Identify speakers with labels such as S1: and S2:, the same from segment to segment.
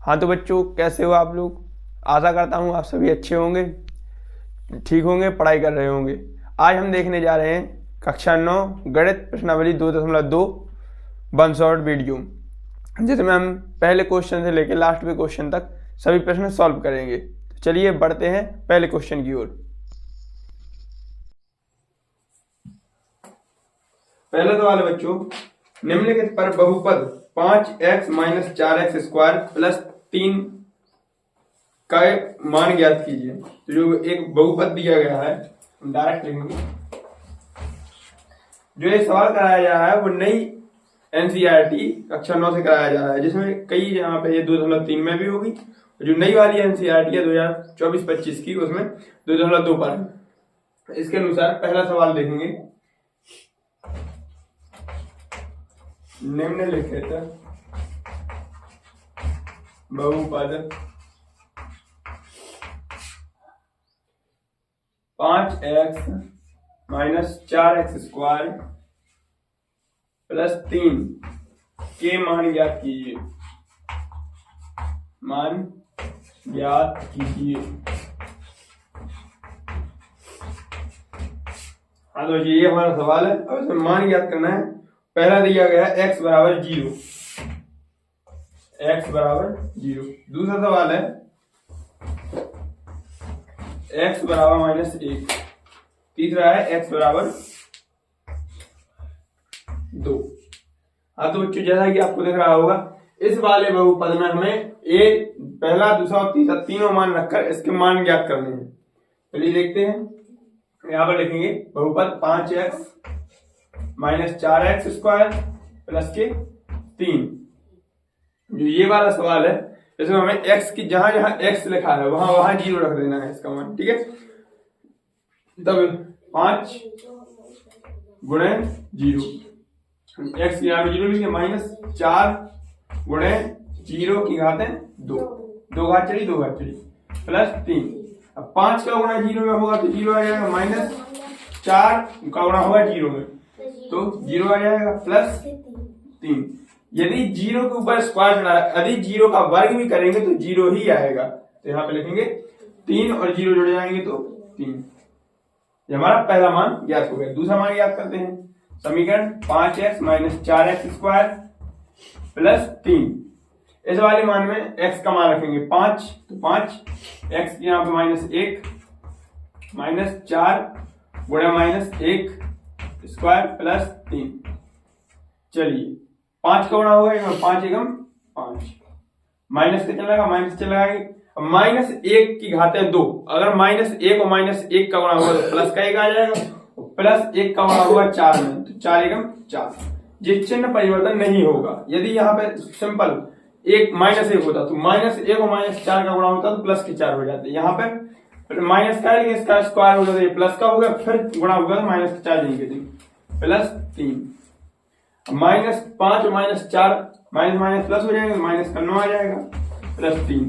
S1: हाँ तो बच्चों, कैसे हो आप लोग? आशा करता हूँ आप सभी अच्छे होंगे, ठीक होंगे, पढ़ाई कर रहे होंगे। आज हम देखने जा रहे हैं कक्षा 9 गणित प्रश्नावली 2.2 वन शॉट वीडियो, जिसमें हम पहले क्वेश्चन से लेकर लास्ट के क्वेश्चन तक सभी प्रश्न सॉल्व करेंगे। तो चलिए बढ़ते हैं पहले क्वेश्चन की ओर। पहला सवाल है बच्चों, निम्नलिखित पर बहुपद 5x - 4x² + 3 का मान ज्ञात कीजिए। तो जो एक बहुपद दिया गया है, डायरेक्ट लिखेंगे। जो ये सवाल कराया जा रहा है वो नई एनसीईआरटी कक्षा 9 से कराया जा रहा है, जिसमें कई यहाँ पे ये 2.3 में भी होगी। जो नई वाली एनसीईआरटी है 2024-25 की, उसमें 2.2 पर है। इसके अनुसार पहला सवाल देखेंगे, निम्नलिखित बहुपद 5x - 4x² + 3 के मान ज्ञात कीजिए। मान ज्ञात कीजिए। हाँ तो ये हमारा सवाल है। अब इसमें मान ज्ञात करना है। पहला दिया गया है x = 0, x = 0। दूसरा सवाल है x = -1। तीसरा है x = 2। हाँ तो बच्चों, जैसा कि आपको दिख रहा होगा, इस वाले बहुपद में हमें पहला, दूसरा और तीसरा तीनों मान रखकर इसके मान ज्ञात करने हैं। चलिए देखते हैं। यहाँ पर लिखेंगे बहुपद 5x - 4x² + के 3। जो ये वाला सवाल है, इसमें हमें x की जहां जहां x लिखा है वहां वहां 0 रख देना है इसका मान, ठीक है। तब 5 × 0, x यहाँ पे 0 लिखेंगे, -4 × 0 की घात है 2, 2 घात चली 2 घात चली, +3। अब 5 का गुणा 0 में होगा तो 0 आ जाएगा, -4 का गुणा होगा 0 में तो 0 आ जाएगा, +3। यदि 0 के ऊपर स्क्वायर चढ़ा है, यदि 0 का वर्ग भी करेंगे तो 0 ही आएगा। तो यहाँ पे लिखेंगे 3 और 0 जुड़ जाएंगे तो 3। ये हमारा पहला मान ज्ञात हो गया। दूसरा मान ज्ञात करते हैं। समीकरण 5x - 4x² + 3। इस वाले मान में x का मान रखेंगे 5, तो 5 x यहाँ पे -1 -4 × -1² + 3। चलिए 5 का गुणा होगा, 5 एकम 5, माइनस से चलेगा, माइनस से चलेगा, -1 की घात है 2। अगर -1 और -1 का गुणा होगा तो प्लस का 1 आ जाएगा, +1 का गुणा होगा 4 में तो 4 एकम 4। ये चिन्ह परिवर्तन नहीं होगा। यदि यहाँ पे सिंपल -1 होता तो -1 और -4 का गुणा होता तो +4 हो जाते। यहाँ पे माइनस का है, इसका स्क्वायर हो जाता है, प्लस का हो गया, फिर गुणा होगा तो -4 देंगे, +3। -5 और -4 माइनस प्लस हो जाएगा, माइनस का 9 आ जाएगा, +3।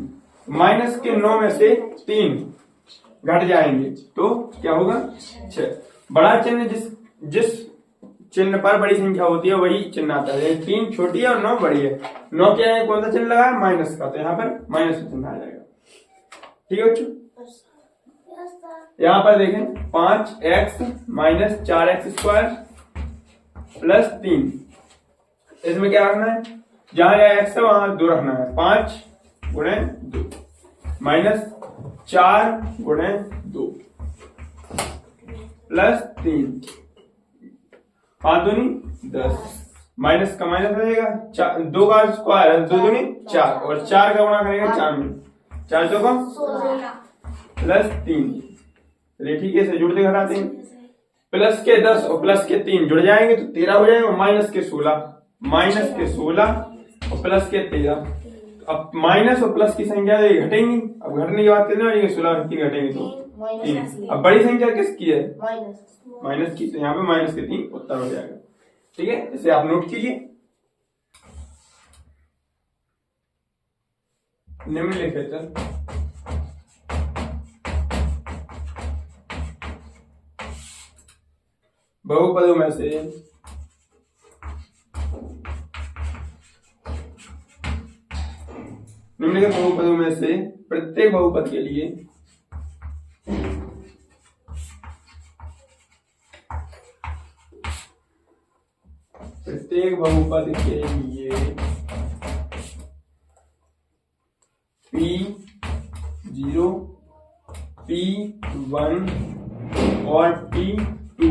S1: माइनस के 9 में से 3 घट जाएंगे तो क्या होगा, 6। बड़ा चिन्ह जिस चिन्ह पर बड़ी संख्या होती है वही चिन्ह आता है। 3 छोटी है और 9 बड़ी है। 9 क्या है, कौन सा चिन्ह लगा है, माइनस का, तो यहाँ पर माइनस का चिन्ह आ जाएगा। ठीक है बच्चों, यहाँ पर देखें 5x - 4x² + 3। इसमें क्या रखना है, जहां जहां x है वहां 2 रखना है। 5 × 2 -4 × 2 +3, 5 दूनी 10, माइनस का माइनस रहेगा, 2 का स्क्वायर है 2 दूनी 4 और 4 का गुणा करेगा 4 में, 4 2 का +3। चलिए ठीक है, इसे जुड़ते घटाते हैं। प्लस के 10 और प्लस के 3 जुड़ जाएंगे तो 13 हो जाएगा, -16 और प्लस के 13। अब माइनस और प्लस की संख्या घटेंगी। अब घटने की बात कितने बनेंगे, 16 और 3 घटेंगे तो 3। अब बड़ी संख्या किसकी है, माइनस की, तो यहाँ पे -3 उत्तर हो जाएगा। ठीक है, इसे आप नोट कीजिए। निम्नलिखित बहुपदों में से निम्नलिखित बहुपदों में से प्रत्येक बहुपद के लिए P0, P1 और P2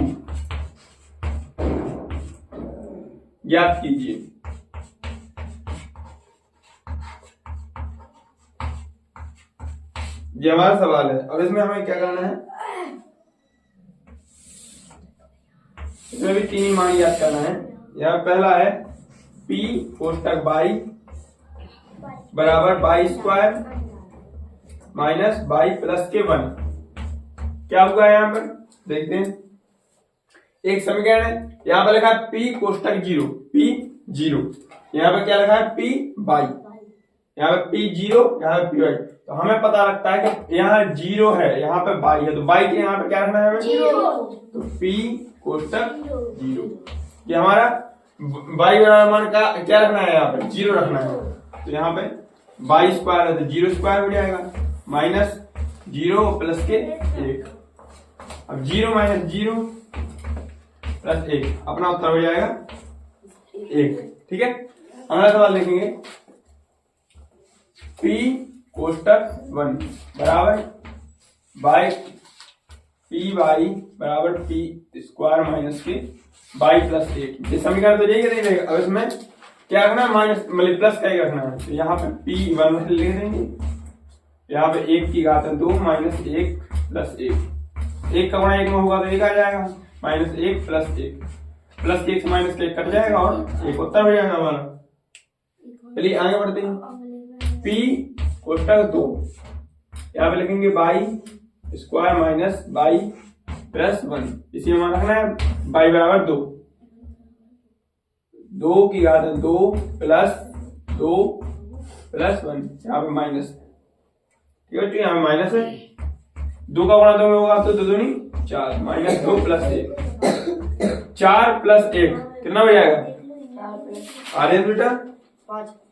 S1: ज्ञात कीजिए। ये हमारा सवाल है। अब इसमें हमें क्या करना है, इसमें भी 3 मान याद करना है। यहाँ पहला है P कोष्टक y बराबर y square minus y plus के 1। क्या होगा यहाँ पर देखते हैं, एक समीकरण है। यहाँ पर लिखा है P कोष्टक 0, P0। यहाँ पर क्या लिखा है P y, यहाँ पे P0, यहाँ पे Py। तो हमें पता लगता है कि यहाँ 0 है, यहाँ पे y है, तो y के यहाँ पे क्या रखना है हमें 0। तो P कोष्टक 0, ये हमारा y बराबर मान का क्या रखना है, यहाँ पे 0 रखना है। तो यहाँ पे y स्क्वायर है तो 0 स्क्वायर हो जाएगा माइनस 0 प्लस के 1। अब 0 माइनस 0 प्लस 1, अपना उत्तर हो जाएगा 1। ठीक है, अगला सवाल देखेंगे। P कोष्टक 1 बराबर Py बराबर P स्क्वायर माइनस के y प्लस 1। ये समीकरण तो यही रहेगा। अब इसमें क्या रखना है, माइनस मतलब प्लस का ही रखना है। तो यहाँ पे P1 लिख देंगे, यहाँ पे 1 की घात 2 माइनस 1 प्लस 1। 1 का गुणा 1 में होगा तो 1 आ जाएगा, माइनस 1 प्लस 1, प्लस 1 से माइनस 1 कट जाएगा और 1 उत्तर हो जाएगा हमारा। चलिए आगे बढ़ते हैं। P कोष्टक 2, यहाँ पे लिखेंगे y square minus y plus 1। इसी में रखना है y बराबर 2, 2 की घात 2 प्लस 2 प्लस 1, यहाँ पे माइनस। ठीक है, यहाँ पे माइनस है। 2 का गुणा 2 में होगा तो 2 दूनी 4, माइनस 2 प्लस 1, 4 प्लस 1 कितना हो जाएगा, आधे बेटा।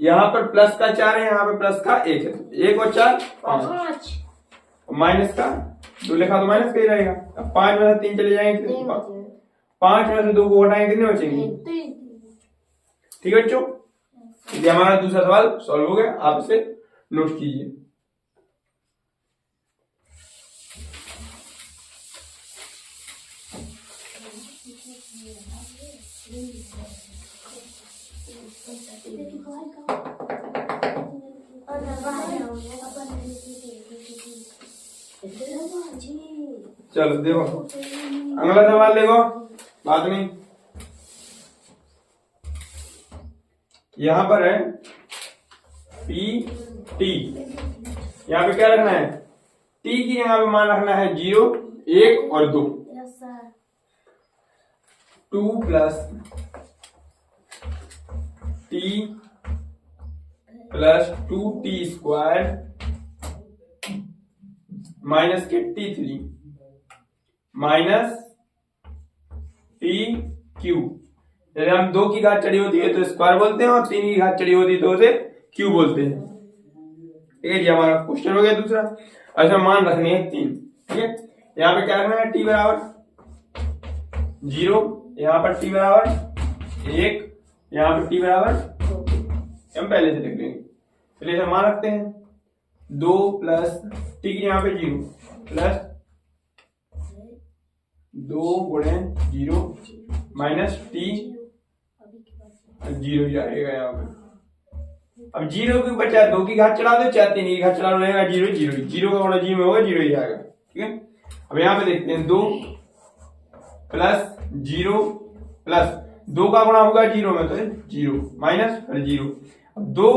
S1: यहाँ पर प्लस का 4 है, यहाँ पे प्लस का 1 है, 1 और 4 5, माइनस का 2 लिखा तो माइनस का ही रहेगा। अब 5 में से 3 चले जाएंगे, 5 में से 2 को हटाएंगे कितने बचेंगे। ठीक है बच्चों, ये हमारा दूसरा सवाल सॉल्व हो गया, आप इसे नोट कीजिए। चलो देखो अगला सवाल देखो, बात नहीं। यहां पर है P T, यहाँ पे क्या रखना है, T की यहाँ पे मान रखना है 0, 1 और 2। 2 plus T plus 2T square minus के T3 माइनस TQ। जैसे हम 2 की घात चढ़ी होती है तो स्क्वायर बोलते हैं, और 3 की घात चढ़ी होती है तो उसे क्यू बोलते हैं। ठीक है, ये हमारा क्वेश्चन हो गया दूसरा। ऐसा मान रखनी है 3। ठीक है, यहाँ पे क्या रखना है, T बराबर 0, यहाँ पर T बराबर 1, यहाँ पर T बराबर 2। हम पहले से लिख देंगे। चलिए मान रखते हैं 2 प्लस T की यहाँ पे 0 प्लस 2 गुणे 0 माइनस T 0 जाएगा यहाँ पे। अब 0 की बचा 2 की घात चढ़ा दो, चाहे 3 की घात चढ़ा रहेगा 0 0 0 का गुणा 0 में होगा 0 ही आएगा। ठीक है, अब यहाँ पे देखते हैं 2 प्लस 0 प्लस 2 का गुणा होगा 0 में तो 0 माइनस 0। अब 2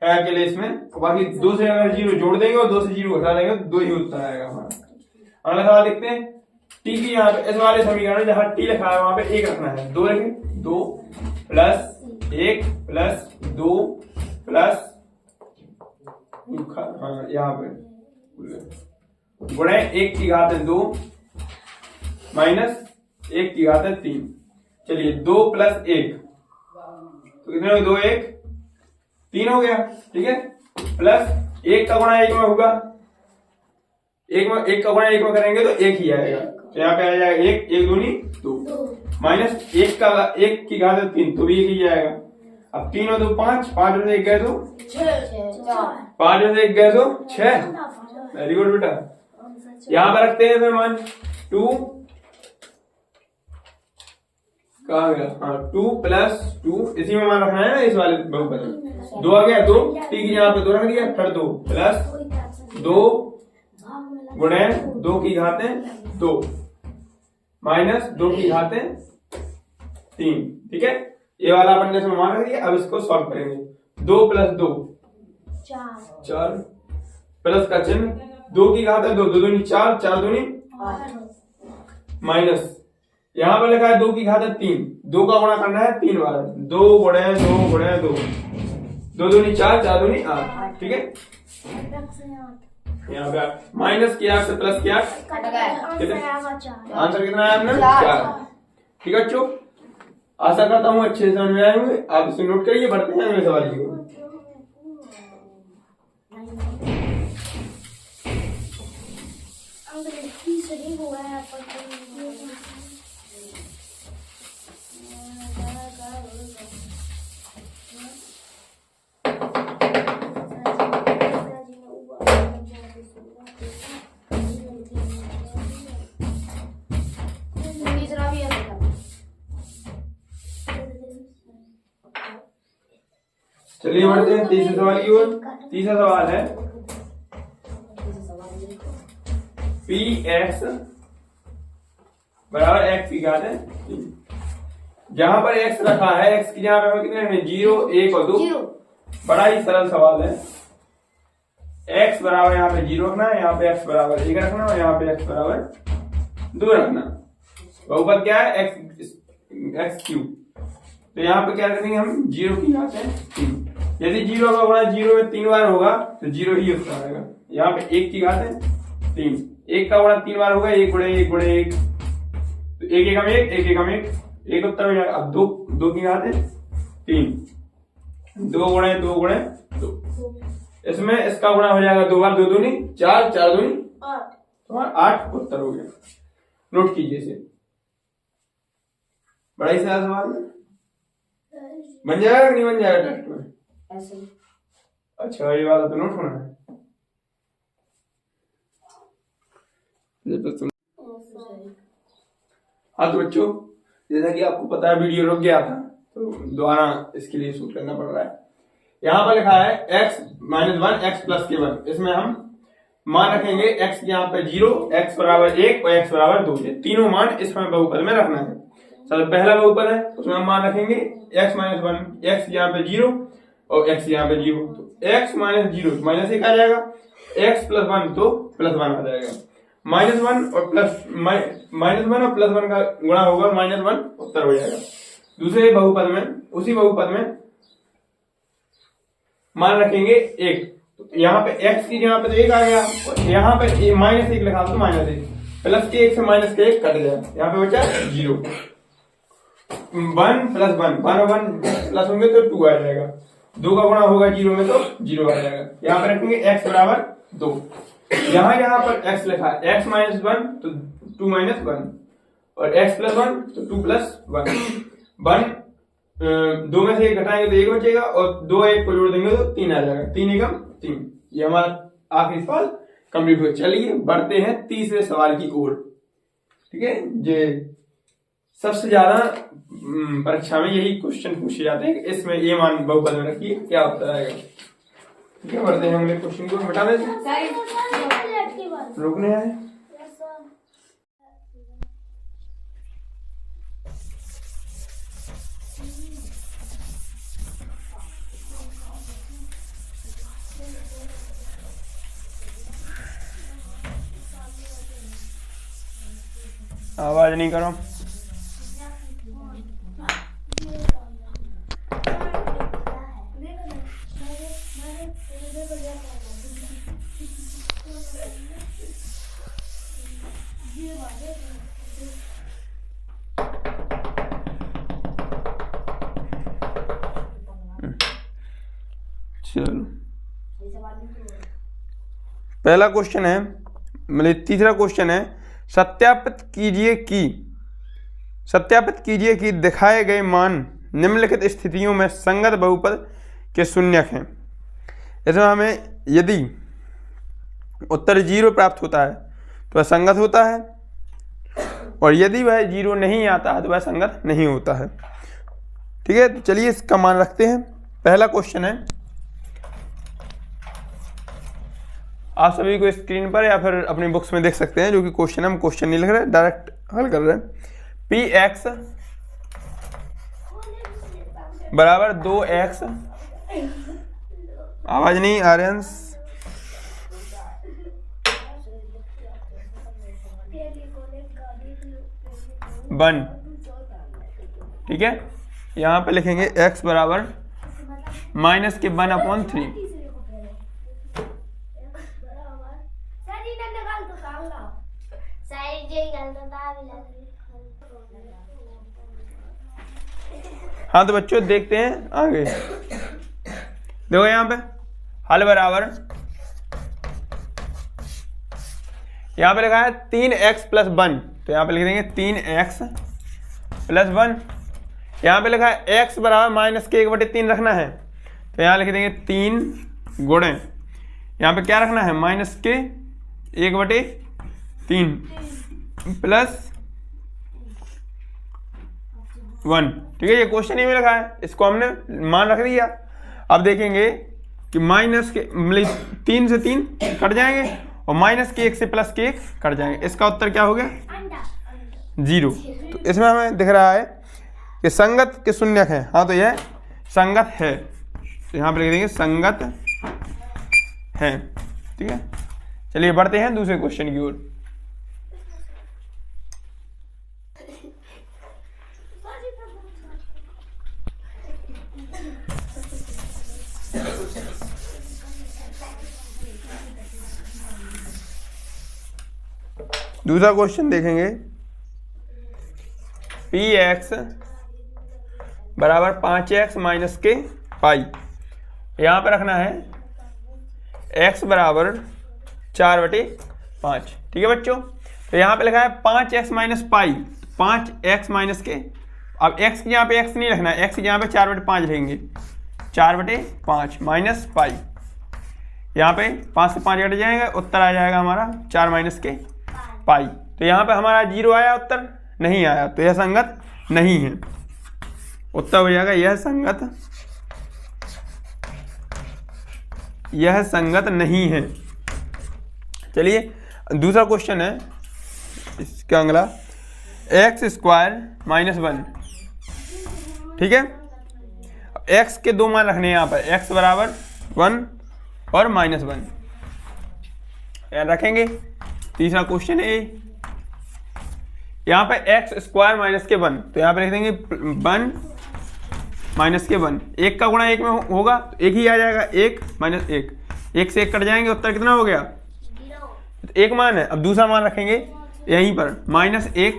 S1: है अकेले इसमें, बाकी 2 से अगर 0 जोड़ देंगे और 2 से 0 घटा देंगे तो 2 ही उत्तर आएगा हमारा। अगला सवाल देखते हैं। T की यहाँ पे इस वाले समीकरण जहां T लिखा है वहां पे 1 रखना है। 2 रखें, 2 प्लस 1 प्लस 2 प्लस यहाँ पे गुणे 1 की घात 2 माइनस 1 की घात 3। चलिए 2 प्लस 1 तो कितने हो, 2 1 3 हो गया। ठीक है, प्लस 1 का गुणा 1 में होगा, 1 का गुणा 1 में करेंगे तो 1 ही आएगा, तो यहाँ पे आ जाएगा 1, 1 दूनी 2, माइनस 1 की घात 3 तो भी 1 ही आएगा। अब 3 और 2 5, 5 में से 1 गए तो 5 में से 1 गए तो 6। वेरी गुड बेटा। यहाँ पर रखते हैं फिर मान 2 कहा गया, हाँ 2 प्लस 2 इसी में मान रखना है ना, इस वाले बहुपद में 2 आ गया, 2 टी की यहाँ पे 2 रख दिया, फिर 2 प्लस 2 गुणे 2 की घातें 2 माइनस 2 की घातें 3। ठीक है, ये वाला अपन ने मान रख दिया। अब इसको सॉल्व करेंगे, 2 प्लस 2 4 प्लस का चिन्ह 2 की घात है 2, 2 दूनी 4, 4 दूनी 8 माइनस यहाँ पर लिखा है 2 की घात है 3, 2 का गुणा करना है 3 बार, 2 गुणे 2 गुणे 2, 2 दूनी 4, 4 दूनी 8। ठीक है, यहाँ पे माइनस किया से प्लस किया, आंसर कितना है आपने 4। ठीक है बच्चों, आशा करता हूँ अच्छे से समझ में आए होंगे। आप इसे नोट करिए, बढ़ते हैं अगले सवाल की ओर। चलिए बढ़ते हैं तीसरे सवाल की ओर। तीसरा सवाल है पी एक्स बराबर एक्स की घात है। जहां पर एक्स रखा है, एक्स की जगह पे कितने रखने 0, 1 और 2। बड़ा ही सरल सवाल है। एक्स बराबर यहाँ पे 0 रखना है, यहाँ पे एक्स बराबर 1 रखना है और यहाँ पे एक्स बराबर 2 रखना। बहुपद क्या है एक्स क्यूब, तो यहाँ पे क्या करेंगे हम 0 की घात है 3। यदि 0 का गुणा 0 में 3 बार होगा तो 0 ही उत्तर आएगा। यहाँ पे 1 की घात है 3, 1 का गुणा 3 बार होगा 1 गुणे 1 गुणे 1, तो 1 एकम 1, 1 एकम 1, 1 उत्तर हो जाएगा। अब 2 की घात है 3, 2 गुणे 2 गुणे 2, इसमें इसका गुणा हो जाएगा 2 बार, 2 दूनी 4, 4 दूनी 8, तो 8 उत्तर हो गया। नोट कीजिए इसे, बड़ा ही सारा सवाल है, बन जाएगा नहीं बन जाएगा टेस्ट में ऐसे। अच्छा ये वाला तो नोट होना है। हाँ तो बच्चों, जैसा कि आपको पता है वीडियो रुक गया था तो दोबारा इसके लिए शूट करना पड़ रहा है। यहाँ पर लिखा है x - 1 x प्लस के 1, इसमें हम मान रखेंगे x यहाँ पे 0, x बराबर 1 और x बराबर 2। ये तीनों मान इसमें बहुपद में रखना है। चलो पहला बहुपद है उसमें हम मान रखेंगे x - 1, x यहाँ पे 0 और x यहाँ पे 0, तो x - 0 माइनस 1 आ जाएगा, x प्लस 1 तो प्लस 1 आ जाएगा। -1 और +1 का गुणा होगा -1 उत्तर हो जाएगा। दूसरे बहुपद में, उसी बहुपद में मान रखेंगे 1, तो यहाँ पे x की जगह पे 1 आ गया और यहाँ पे -1 लिखा तो -1, प्लस के 1 से माइनस के 1 कट गया, यहाँ पे बचा 0। 1 प्लस 1, 1 और 1 प्लस होंगे तो 2 आ जाएगा, 2 का गुणा होगा 0 में तो 0 आ जाएगा। यहाँ पे रखेंगे x बराबर 2, यहाँ पर x लिखा है x - 1 तो 2 - 1 और x प्लस 1 तो 2 प्लस 1, 2 में से 1 घटाएंगे तो 1 बचेगा और 2 1 को जोड़ देंगे तो 3 आ जाएगा, 3 एकम 3। ये हमारा आखिरी सवाल कंप्लीट हुआ। चलिए बढ़ते हैं तीसरे सवाल की ओर। ठीक है, ये सबसे ज्यादा परीक्षा में यही क्वेश्चन पूछे जाते हैं कि इसमें ये मान बहुपद में रखिए, क्या उत्तर आएगा। ठीक है, बढ़ते हैं अगले क्वेश्चन को। बता दें रुकने आए। आवाज नहीं करो। चलो पहला क्वेश्चन है, मतलब तीसरा क्वेश्चन है, सत्यापित कीजिए कि दिखाए गए मान निम्नलिखित स्थितियों में संगत बहुपद के शून्यक हैं। इसमें हमें यदि उत्तर 0 प्राप्त होता है तो वह संगत होता है, और यदि वह 0 नहीं आता है तो वह संगत नहीं होता है। ठीक है, तो चलिए इसका मान रखते हैं। पहला क्वेश्चन है, आप सभी को स्क्रीन पर या फिर अपनी बुक्स में देख सकते हैं, जो कि क्वेश्चन हम क्वेश्चन नहीं लिख रहे, डायरेक्ट हल कर रहे हैं। px बराबर 2x, आवाज नहीं आ रही, 1। ठीक है, यहाँ पे लिखेंगे x बराबर माइनस के 1/3। हाँ तो बच्चों देखते हैं आगे, देखो यहाँ पे हल बराबर, यहाँ पे लिखा है 3x + 1, तो यहाँ पे लिख देंगे 3x + 1। यहाँ पे लिखा है x बराबर माइनस के 1/3 रखना है, तो यहाँ लिख देंगे 3 गुणे, यहाँ पे क्या रखना है, माइनस के 1/3 प्लस 1। ठीक है, ये क्वेश्चन ही में लिखा है, इसको हमने मान रख दिया। अब देखेंगे कि माइनस के 3 से 3 कट जाएंगे और माइनस के 1 से प्लस के 1 कट जाएंगे। इसका उत्तर क्या हो गया, 0। तो इसमें हमें दिख रहा है कि संगत के शून्यक है। हाँ तो यह संगत है, तो यहाँ पर लिख देंगे संगत है। ठीक है, चलिए बढ़ते हैं दूसरे क्वेश्चन की ओर। दूसरा क्वेश्चन देखेंगे, px बराबर 5x माइनस के पाई। यहाँ पर रखना है x बराबर 4/5। ठीक है बच्चों, तो यहाँ पे लिखा है 5x minus pi, 5x minus के, अब x की यहाँ पे x नहीं रखना है, x की यहाँ पे 4/5 रहेंगे, 4/5 माइनस पाई। यहाँ पे 5 से 5 कट जाएगा, उत्तर आ जाएगा हमारा 4 माइनस के पाई। तो यहाँ पे हमारा 0 आया, उत्तर नहीं आया, तो यह संगत नहीं है। उत्तर हो जाएगा यह संगत नहीं है। चलिए दूसरा क्वेश्चन है इसका अगला, x² - 1। ठीक है, x के 2 मान रखने हैं यहाँ पर, x बराबर 1 और -1 याद रखेंगे। तीसरा क्वेश्चन है यहाँ पे x² - 1, तो यहाँ पे लिख देंगे 1 माइनस के 1, 1 का गुणा 1 में होगा तो 1 ही आ जाएगा, 1 माइनस 1, 1 से 1 कट जाएंगे, उत्तर कितना हो गया, तो 1 मान है। अब दूसरा मान रखेंगे यहीं पर, -1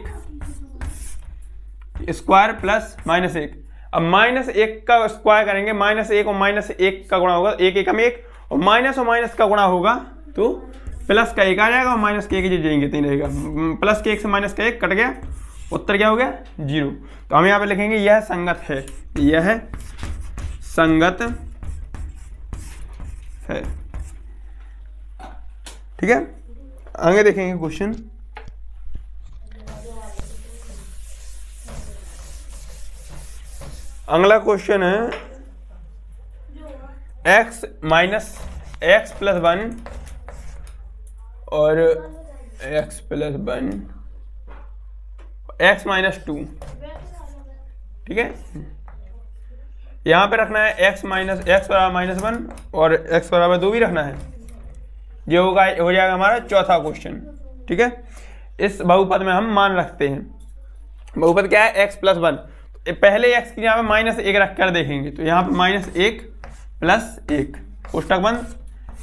S1: स्क्वायर प्लस -1। अब -1 का स्क्वायर करेंगे, -1 और -1 का गुणा होगा, 1 एकम 1, और माइनस का गुणा होगा तो प्लस का 1 आ जाएगा और माइनस के 1 जो जाएंगे 3 रहेगा, प्लस के 1 से माइनस का 1 कट गया, उत्तर क्या हो गया, 0। तो हम यहाँ पे लिखेंगे यह संगत है, यह संगत है। ठीक है, आगे देखेंगे क्वेश्चन। अगला क्वेश्चन है x माइनस x + 1 और x + 1 x - 2। ठीक है, यहाँ पे रखना है x बराबर -1 और x बराबर 2 भी रखना है। ये होगा, हो जाएगा हमारा चौथा क्वेश्चन। ठीक है, इस बहुपद में हम मान रखते हैं, बहुपद क्या है, x + 1। पहले x की यहाँ पे -1 रख कर देखेंगे, तो यहाँ पे -1 + 1 कोष्टक बंद।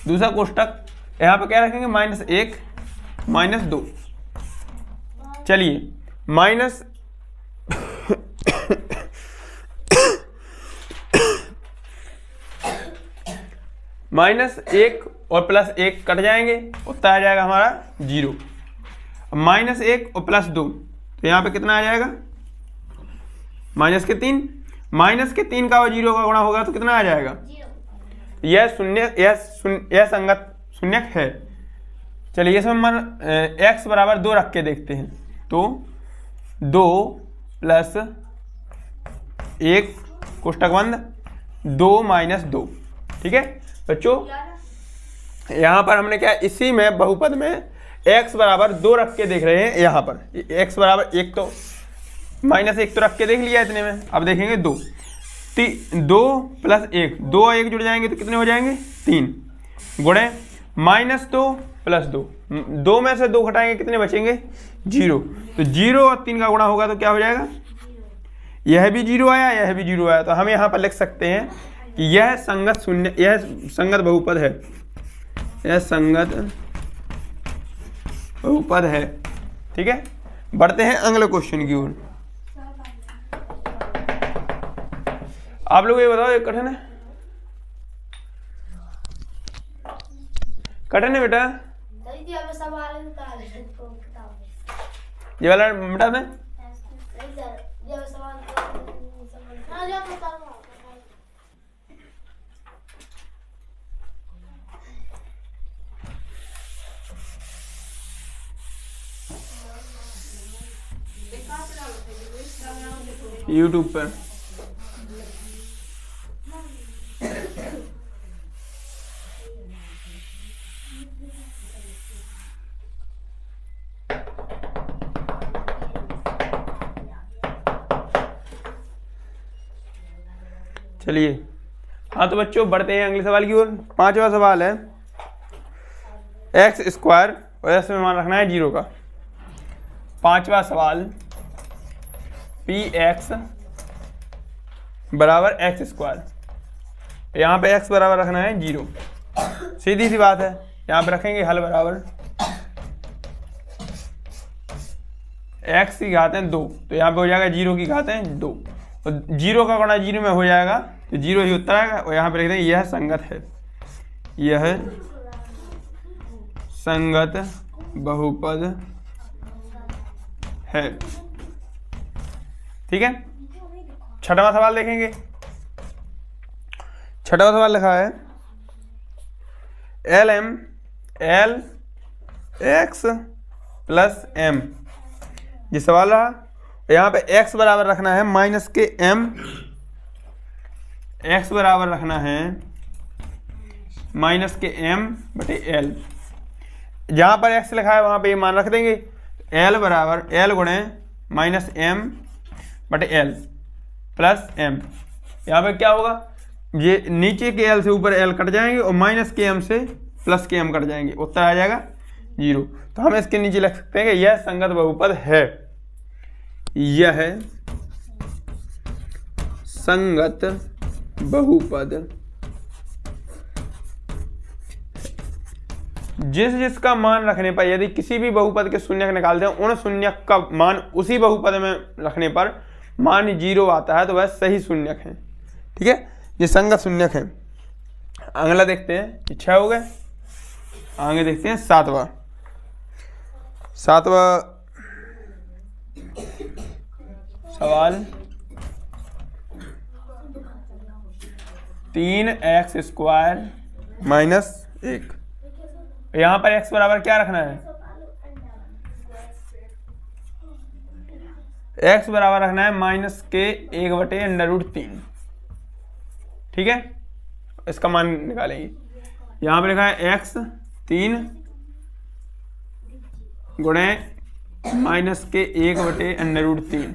S1: दूसरा कोष्टक यहाँ पे क्या रखेंगे, -1 - 2। चलिए माइनस -1 और +1 कट जाएंगे, उत्तर आ जाएगा हमारा 0। -1 और +2 तो यहाँ पे कितना आ जाएगा, -3, -3 का और 0 का गुणा होगा तो कितना आ जाएगा, यह संगत शून्यक है। चलिए इसमें मान x बराबर 2 रख के देखते हैं, तो 2 + 1 कोष्टक बंद 2 - 2। ठीक है बच्चों, यहाँ पर हमने क्या इसी में बहुपद में x बराबर 2 रख के देख रहे हैं। यहाँ पर x बराबर 1 तो -1 तो रख के देख लिया इतने में, अब देखेंगे 2 + 1, 2 और 1 जुड़ जाएंगे तो कितने हो जाएंगे 3, गुणे -2 + 2, 2 में से 2 घटाएंगे कितने बचेंगे 0, तो 0 और 3 का गुणा होगा तो क्या हो जाएगा, यह भी 0 आया, यह भी 0 आया, तो हम यहाँ पर लिख सकते हैं कि यह संगत बहुपद है, यह संगत बहुपद है। ठीक है, बढ़ते हैं अगले क्वेश्चन की ओर। आप लोग ये बताओ, ये कठिन है, कठिन है बेटा, ये वाला बेटा में YouTube पर चलिए। हाँ तो बच्चों बढ़ते हैं अगले सवाल की ओर। 5वां सवाल है x² और इसमें मान रखना है 0 का। 5वां सवाल px बराबर x², यहाँ पे x बराबर रखना है 0। सीधी सी बात है, यहाँ पे रखेंगे हल बराबर x की घातें 2, तो यहाँ पे हो जाएगा 0 की घातें 2, और 0 का गुणा 0 में हो जाएगा तो 0 ही उत्तर आएगा। और यहाँ पे लिख देंगे यह संगत है, यह संगत बहुपद है। ठीक है, 6वां सवाल देखेंगे। 6वां सवाल लिखा है LM L x + m, ये सवाल रहा। यहाँ पे x बराबर रखना है -m, x बराबर रखना है -m/l। जहाँ पर x लिखा है वहाँ पे ये मान रख देंगे, l बराबर l गुणे -m/l + m। यहाँ पे क्या होगा, ये नीचे के l से ऊपर l कट जाएंगे और -km से +km कट जाएंगे, उत्तर आ जाएगा 0। तो हम इसके नीचे लिख सकते हैं कि यह संगत बहुपद है, यह संगत बहुपद। जिसका मान रखने पर यदि किसी भी बहुपद के शून्यक निकालते हैं, उन शून्यक का मान उसी बहुपद में रखने पर मान 0 आता है तो वह सही शून्यक है। ठीक है, ये संगत शून्यक है। अगला देखते हैं, 6 हो गए, आगे देखते हैं 7वां सवाल 3x² - 1। यहाँ पर x बराबर क्या रखना है, x बराबर रखना है -k1/√3। ठीक है, इसका मान निकालेंगे। यहाँ पर लिखा है x 3 गुणे -k1/√3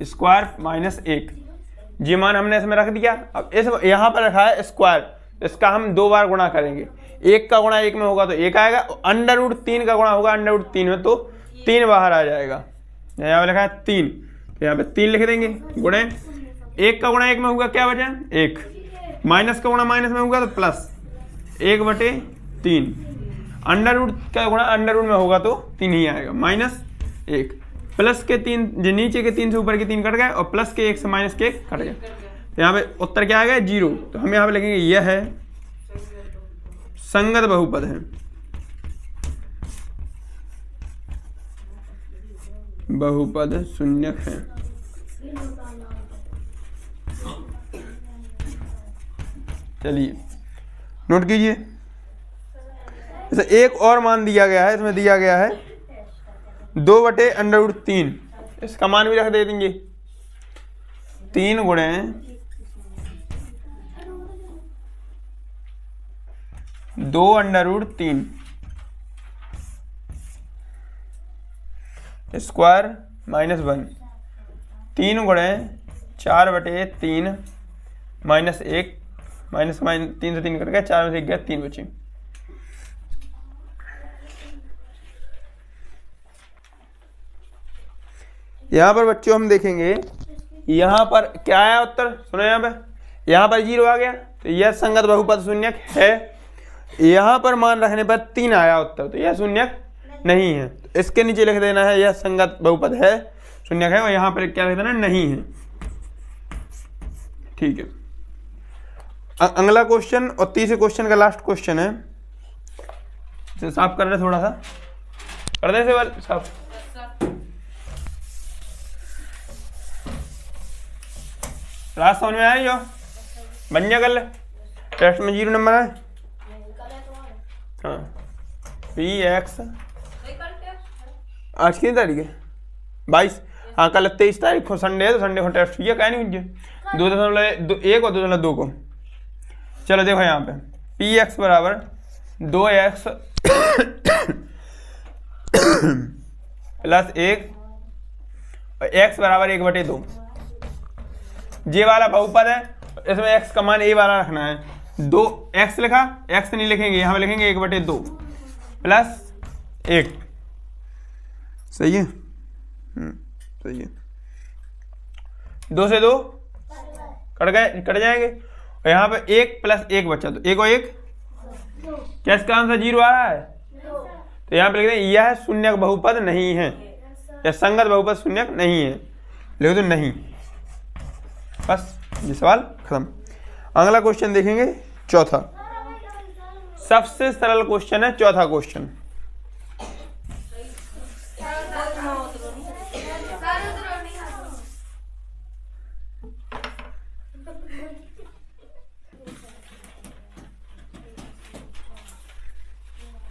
S1: स्क्वायर -1, ये मान हमने इसमें रख दिया। अब इस यहाँ पर रखा है स्क्वायर, इसका हम 2 बार गुणा करेंगे। 1 का गुणा 1 में होगा तो 1 आएगा, √3 का गुणा होगा √3 में तो 3 बाहर आ जाएगा। यहाँ पे लिखा है 3, तो यहाँ पे 3 लिख देंगे, गुणे 1 का गुणा 1 में होगा क्या बचा 1, माइनस का गुणा माइनस में होगा तो प्लस 1/3, अंडर का गुणा अंडर में होगा तो 3 ही आएगा, -1, प्लस के 3 जो नीचे के 3 से ऊपर के 3 कट गए और प्लस के 1 से माइनस के 1 कट गए। तो यहाँ पे उत्तर क्या आ गया 0। तो हम यहाँ पे लिखेंगे यह है संगत बहुपद है। बहुपद शून्यक है। चलिए नोट कीजिए। जैसे एक और मान दिया गया है, इसमें दिया गया है 2/√3। इसका मान भी रख दे देंगे 3 गुणे 2/√3 स्क्वायर -1। 3 गुणे 4/3 -1 माइनस 3 से 3 कट गया, 4 में से 1 गया, 3 बचे। यहाँ पर बच्चों हम देखेंगे यहाँ पर क्या आया उत्तर, सुनो यहाँ पर 0 आ गया तो यह संगत बहुपद शून्यक है। यहाँ पर मान रखने पर 3 आया उत्तर तो यह शून्यक नहीं है। तो इसके नीचे लिख देना है यह संगत बहुपद है शून्यक है, और यहाँ पर क्या लिख देना नहीं है। ठीक है, अगला क्वेश्चन और तीसरे क्वेश्चन का लास्ट क्वेश्चन है। इसे साफ कर रहे, थोड़ा सा कर दे इसे साफ। रात समझ में आया जो बन जा कर ले। टेस्ट में 0 नंबर है। हाँ PX आज कितनी तारीख है 22। हाँ कल 23 तारीख को संडे है, तो संडे को टेस्ट हुई है। क्या नहीं हुई 2.1 और 2.2 को। चलो देखो यहाँ पे PX बराबर 2x प्लस 1 और x बराबर 1/2। जे वाला बहुपद है, इसमें x का मान a वाला रखना है। 2x लिखा, x नहीं लिखेंगे, यहाँ पे लिखेंगे 1/2 प्लस 1। सही है, सही है। 2 से 2 कट जाएंगे, और यहाँ पे 1 प्लस 1 बचा, तो 1 और 1 क्या इसका आंसर 0 आ रहा है। तो यहाँ पे लिख दें यह शून्यक बहुपद नहीं है, यह संगत बहुपद शून्यक नहीं है। लिख दो नहीं, बस ये सवाल खत्म। अगला क्वेश्चन देखेंगे चौथा, सबसे सरल क्वेश्चन है चौथा क्वेश्चन।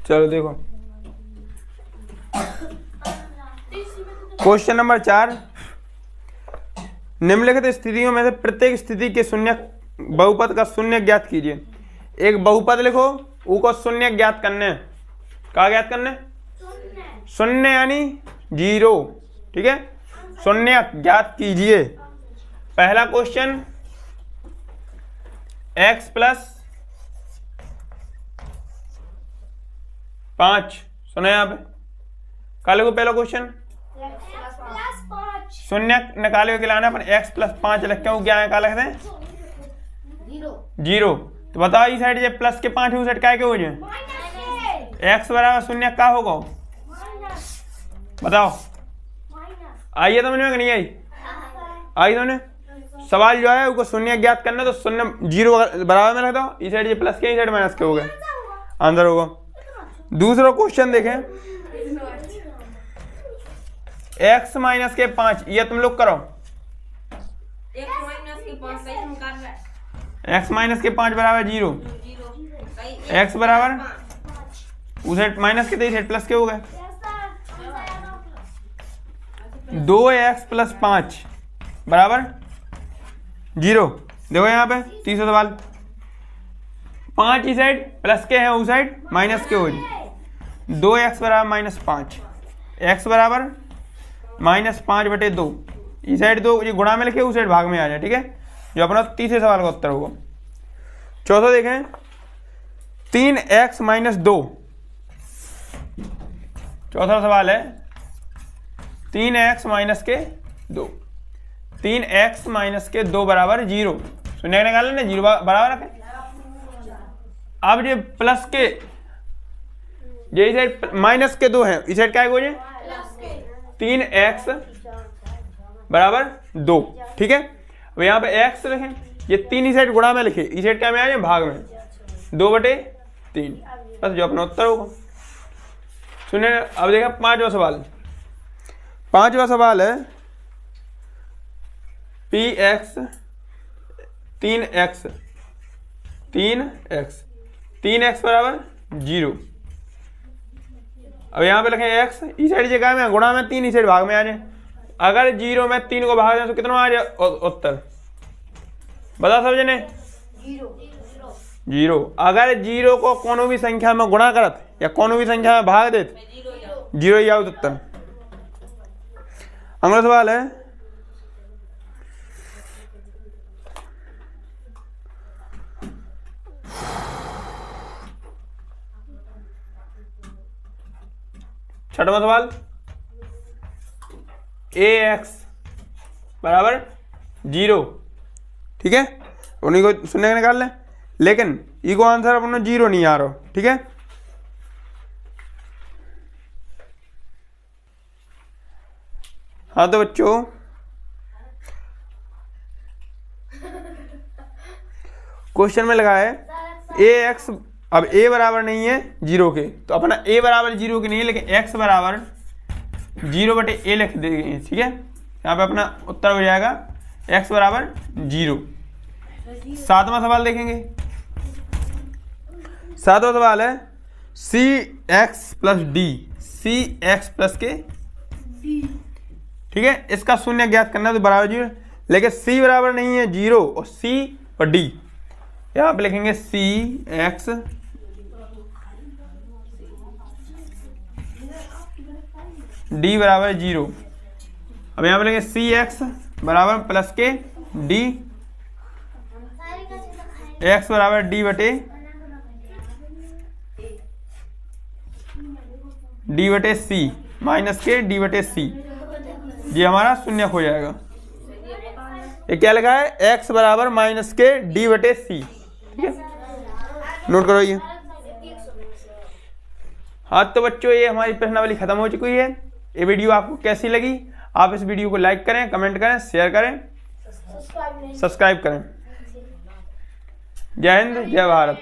S1: चलो देखो क्वेश्चन नंबर 4, निम्नलिखित स्थितियों में से प्रत्येक स्थिति के शून्य बहुपद का शून्य ज्ञात कीजिए। एक बहुपद लिखो, ऊ को शून्य ज्ञात करने। क्या ज्ञात करने? शून्य यानी 0। ठीक है, शून्य ज्ञात कीजिए। पहला क्वेश्चन x प्लस 5। सुनो यहाँ पे काले को पहला क्वेश्चन शून्य निकाले के लाना पर x प्लस 5 लिख के क्या है, क्या लिख दें 0। तो बताओ इस साइड ये प्लस के 5 उस साइड क्या के हो जाए, x बराबर शून्य क्या होगा बताओ। आइए तो मैंने नहीं आई, आई तो ने सवाल जो है उसको शून्य ज्ञात करना, तो शून्य 0 बराबर में रख दो। इस साइड ये प्लस के, इस साइड माइनस के हो गए, आंसर होगा। दूसरा क्वेश्चन देखें, x माइनस के 5, ये तुम लोग करो। x माइनस के 5 बराबर 0, x बराबर उस साइड माइनस के, तो इस साइड प्लस के हो गए। 2x प्लस 5 बराबर 0। देखो यहाँ पे तीसरा सवाल, 5 इस साइड प्लस के हैं, उस साइड माइनस के हो जाए। 2x बराबर -5, x बराबर -5/2। इस साइड 2 ये गुणा में लिखे, उस साइड भाग में आ जाए। ठीक है, जो अपना तीसरे सवाल का उत्तर होगा। चौथा देखें, 3x - 2। चौथा सवाल है 3x - 2। 3x - 2 बराबर 0। शून्य निकाल लेना, 0 बराबर रखें। अब ये प्लस के, ये इस साइड माइनस के 2 है, इस साइड क्या हो जाए 3x बराबर 2। ठीक है, अब यहाँ पे x रखें, ये तीन ही साइड गुणा में लिखे, ई साइड क्या में आ जाए भाग में, 2/3, बस जो अपना उत्तर होगा। सुनिए अब देखा पांचवा सवाल। पांचवा सवाल है px 3x बराबर 0। अब यहाँ पे लिखें x, ई साइड जगह में गुणा में 3, ई साइड भाग में आ जाए। अगर 0 में 3 को भाग दें तो कितना आ जाए उत्तर, बता सब जने? 0। अगर 0 को कोनो भी संख्या में गुणा करत या कोनो भी संख्या में भाग देत 0 ही आओ उत्तर। अगला सवाल है छठवां सवाल, ax बराबर 0, ठीक है, उन्हीं को शून्य निकाल लें, लेकिन ई को आंसर अपना 0 नहीं आ रहा, ठीक है। हाँ तो बच्चों क्वेश्चन में लगा है ax, अब a बराबर नहीं है 0 के, तो अपना a बराबर 0 के नहीं है, लेकिन x बराबर 0/a लिख देंगे, ठीक है। यहाँ पे अपना उत्तर हो जाएगा x बराबर 0। सातवां सवाल देखेंगे। सातवां सवाल है cx + d, cx + के, ठीक है, इसका शून्य ज्ञात करना तो बराबर 0, लेकिन c बराबर नहीं है 0 और c और d, यहाँ पे लिखेंगे cx d बराबर 0। अब यहाँ पे लिखेंगे cx बराबर प्लस के d, x बराबर d/c माइनस के d/c, ये हमारा शून्य हो जाएगा। ये क्या लिखा है, x बराबर माइनस के d/c, ठीक है, नोट करो ये। हाँ तो बच्चों ये हमारी प्रश्नावली खत्म हो चुकी है। ये वीडियो आपको कैसी लगी? आप इस वीडियो को लाइक करें, कमेंट करें, शेयर करें, सब्सक्राइब करें। जय हिंद, जय भारत।